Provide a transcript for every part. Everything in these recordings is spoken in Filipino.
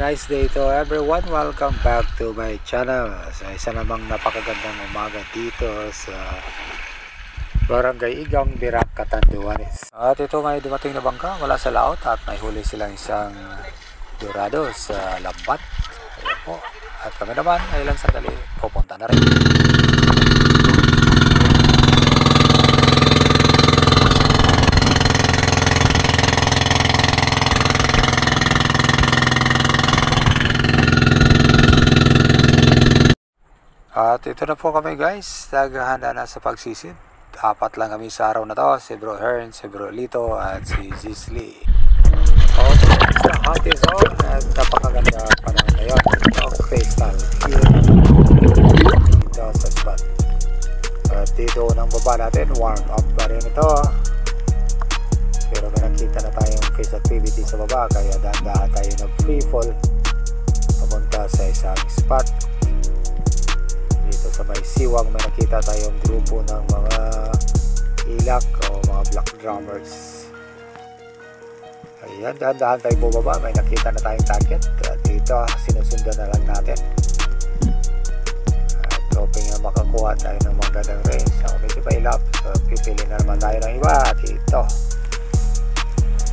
Nice day to everyone. Welcome back to my channel. Sa isa namang napakagandang umaga dito sa Barangay Igang, Birac, Catanduanes. At ito may dumating na bangka wala sa laot at may huli silang isang dorado sa lambat. Ayan po. At kami naman ay ilang sandali pupunta na rin. At ito na po kami guys, naghahanda na sa pagsisid. Apat lang kami sa araw na to, si Bro Hearn, si Bro Lito, at si Gisli. Okay, sa hot zone at napakaganda panahon ngayon. Ito, crystal clear dito sa spot. At dito ng baba natin, warm up pa rin ito. Pero may nakita na tayong face activity sa baba, kaya dahan-dahan tayo ng free fall papunta sa isang spot. Dito sa may siwang may nakita tayong grupo ng mga ilak o mga black drummers. Ayan, dahan-dahan tayo bumaba, may nakita na tayong target at dito sinusundan na lang natin at hoping na makakuha tayo ng magandang range. Ako medyo pailap, so pipili na naman tayo ng iba. Dito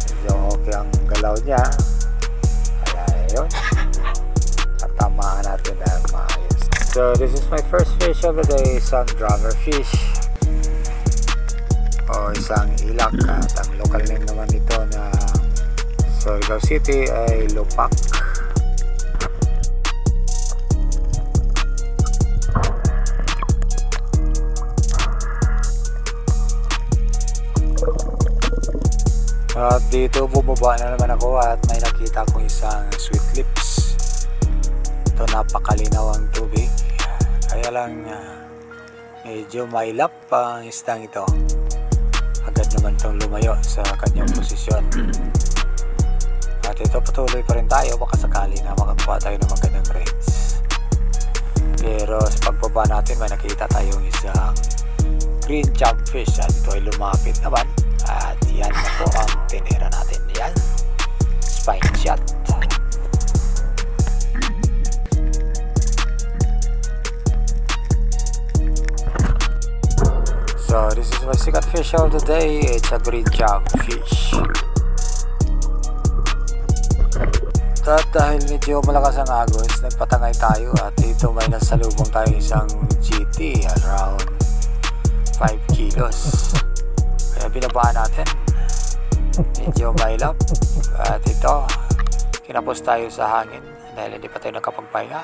medyo okay ang galaw niya, kaya yun, tatamaan natin dahil maayos. So this is my first fish of the day, isang drummer fish o isang ilak, at ang local name naman nito na Surigao City ay Lupak. At dito bumaba na naman ako at may nakita akong isang sweet lips. Ito, napakalinaw ang tubig, kaya lang medyo mailap ang istang ito. Agad naman itong lumayo sa kanyang posisyon. At ito, patuloy pa rin tayo, baka sakali na makakuha tayo ng magandang range. Pero sa pagbaba natin may nakita tayong isang green jobfish at ito ay lumapit naman. At yan na po ang tinira natin. Yan, spike shot. So this is my second fish of the day. It's a green jobfish. At dahil medyo malakas ang agos, nagpatangay tayo at dito may nasalubong tayo isang GT around 5 kilos. Kaya binabaan natin. Medyo mailap. At ito, kinapos tayo sa hangin dahil hindi pa tayo nakapagpahinga.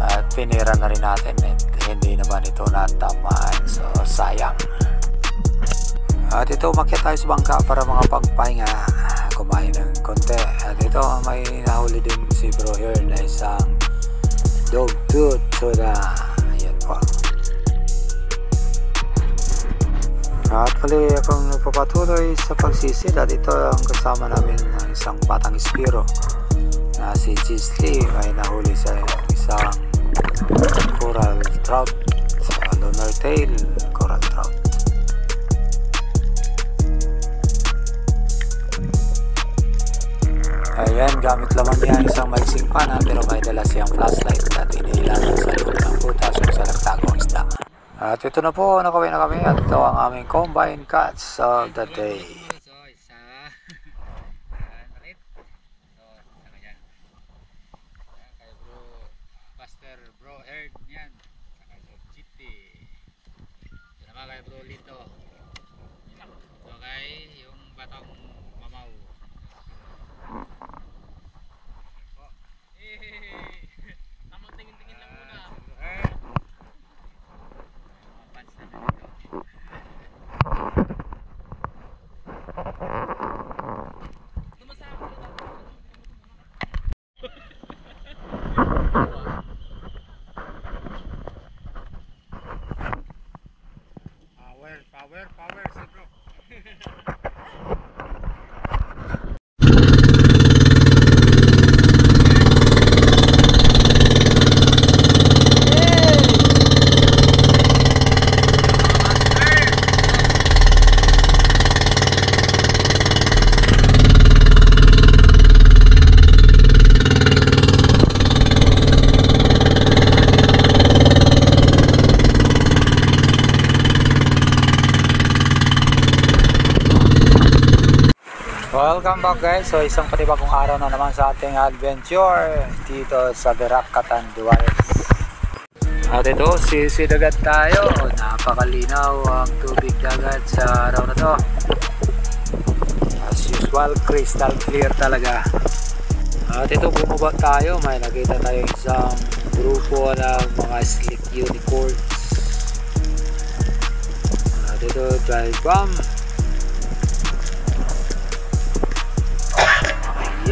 At pinira na rin natin at hindi naman ito natamaan, so sayang. At ito, umakyat tayo sa bangka para makapagpahinga, kumain ng konti. At ito, may nahuli din si Bro Hearn na isang dogtooth tuna. Ayan po. At pali akong nagpapatuloy sa pagsisid at ito ang kasama namin ng isang batang ispiro na si Gisli. May nahuli sa isang coral trout, lunar tail coral trout. Ayan, gamit lamang niya isang maiksing pana pero may dala siyang flashlight at iniilalan sa loob ng butas kung saan nagtago ang isda. At ito na po, nakawin na kami at ito ang aming combine catch of the day. Bro Hearn yan, saka sa GT. Ito naman kay Bro Lito. Ito kay yung batang mamaw. Tamang tingin-tingin lang muna. Bro Hearn. Mga pants naman ito. Welcome back guys. So isang panibagong araw na naman sa ating adventure dito sa Verac, Catanduanes. At ito, sisidagat tayo. Napakalinaw ang tubig dagat sa araw na to. As usual, crystal clear talaga. At ito, bumaba tayo. May nakita tayo isang grupo ng mga slick unicorns. At ito, drive bomb.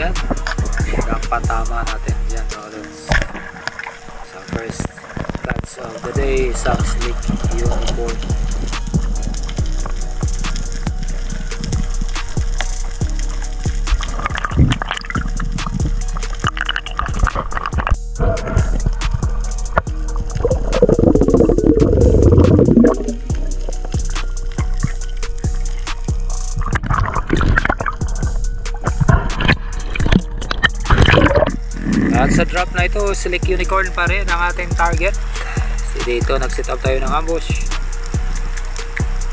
Ayan, dapat tama natin dyan. So first catch of the day, isang slick unicorn. At sa drop na ito, slick unicorn pa rin ang ating target. So dito nag-set up tayo ng ambush.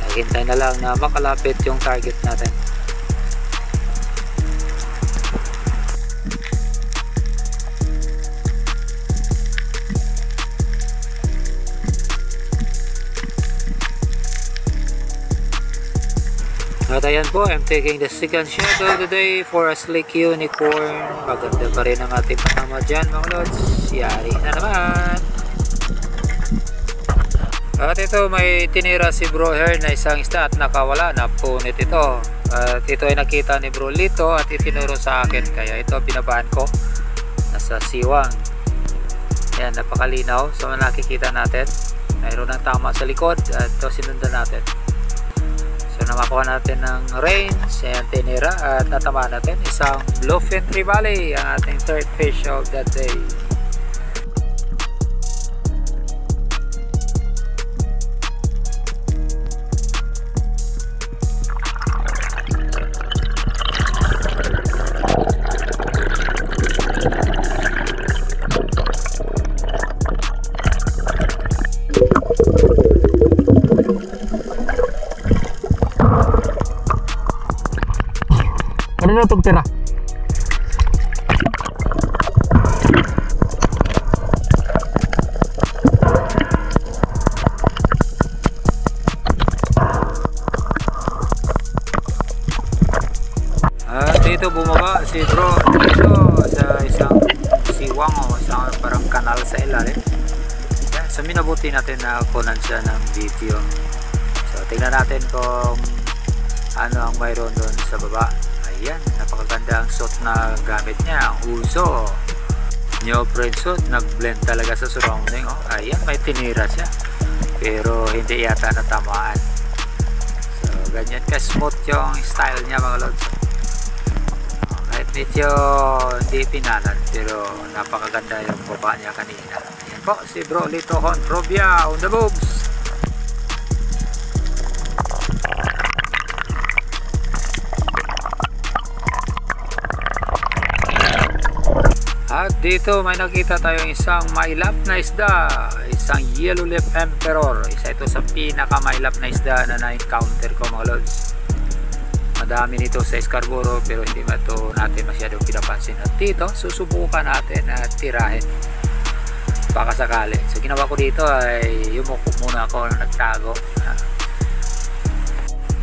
Naghintay na lang na makalapit yung target natin. At ayan po, I'm taking the second shot of the day for a slick unicorn. Maganda pa rin ang ating patama dyan mga lods. Yari na naman. At ito, may tinira si Bro Her na isang isda at nakawala. Napunit ito. At ito ay nakita ni Bro Lito at itinuro sa akin. Kaya ito binabaan ko. Nasa siwang. Ayan, napakalinaw. So nakikita natin. Mayroon ng tama sa likod. At ito sinundan natin. So namakuha natin ng range, ayan, tinira at natama natin isang bluefin trevally, ang ating third fish of that day. Ano na itong tira? Dito bumaba si Bro dito sa isang siwang o isang parang kanal sa ilalim. So minabuti natin na kunan siya ng video. So tingnan natin kung ano ang mayroon doon sa baba. Ayan, napakaganda ang suit na gamit niya, ang uso neoprene suit, nag-blend talaga sa surrounding. Oh, ayan, may tinira siya pero hindi yata natamaan. So ganyan ka smooth yung style niya mga lods. Kahit medyo hindi pinanan pero napakaganda yung baba niya kanina. Ayan po si Bro Lito Honrobia on the moves. At dito may nakita tayong isang mailap na isda, isang yellowlip emperor. Isa ito sa pinaka mailap na isda na na-encounter ko mga lods. Madami nito sa Scarborough pero hindi man ito natin masyadong pinapansin. At dito susubukan natin at tirahin baka sakali. So ginawa ko dito ay yumuko muna ako na nagtago.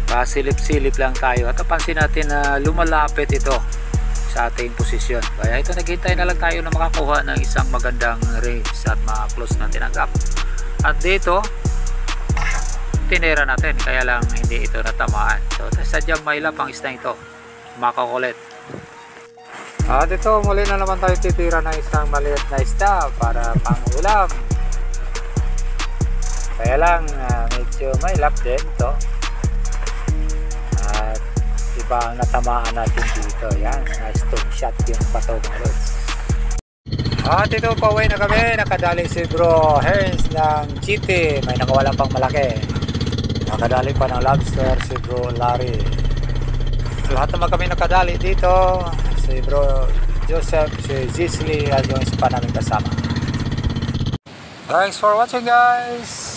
Pasilip-silip lang tayo at napansin natin na lumalapit ito sa ating posisyon. Kaya ito naghintay na lang tayo na makakuha ng isang magandang range at ma-close na tinanggap. At dito tinira natin kaya lang hindi ito natamaan. So sadyang mailap ang isda ito, makakulit. At ito muli na naman tayo titira ng isang maliit na isda para pang-ulam. Kaya lang medyo mailap din ito. At iba ang natamaan natin dito. Yan, nice stone shot yung pato mga lods. At ito pauwi na kami. Nakadali si Bro Herns ng GT. May nakawalan pang malaki. Nakadali pa ng lobster si Bro Larry. Lahat naman kami nakadali dito. Si Bro Joseph, si Zisley at yung isa pa namin kasama. Thanks for watching guys.